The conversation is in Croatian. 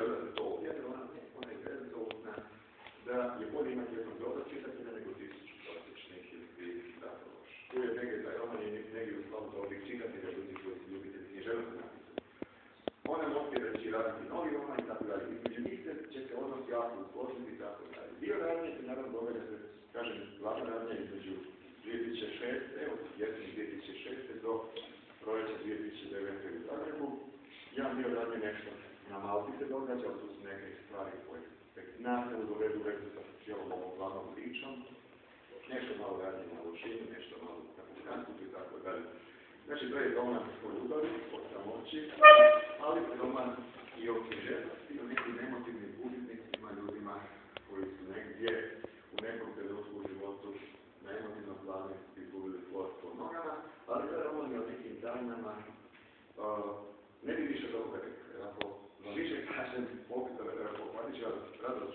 žele da se to objavi, ona je predstavna da je bolje imati jednog dobra čitatelja nego 1000 klasičnih ili 2000 zapravo. Tu je negdje taj roman je negdje u slavu dobrih čitatelja, ljudi koji su ljubitelji književnosti napisati. Ona može reći raditi novi roman i tako dalje. Između njih će se odnos jako usložiti i tako dalje. Dio radnje se naravno događa se, kažem, glavna radnja između 2006. od jeseni 2006. do proljeća 2009. u Zagrebu. Jedan dio radnje nešto na Malti se događa, ali tu su neke stvari koje nas ne dovedu vezu sa cijelom ovom glavnom pričom. Nešto malo radnje na Lošinju, nešto malo na Francuzu i tako dalje. Znači, to je roman o ljubavi, o samoći, ali roman i o književnosti, i o nekim emotivnim putnicima, ljudima koji su negdje u nekom trenutku u životu na emotivnom planu izgubili flor po nogama, ali to je roman i o nekim tajnama. Ne bi više dobro, ako više kažem, popisa, ako Patića rado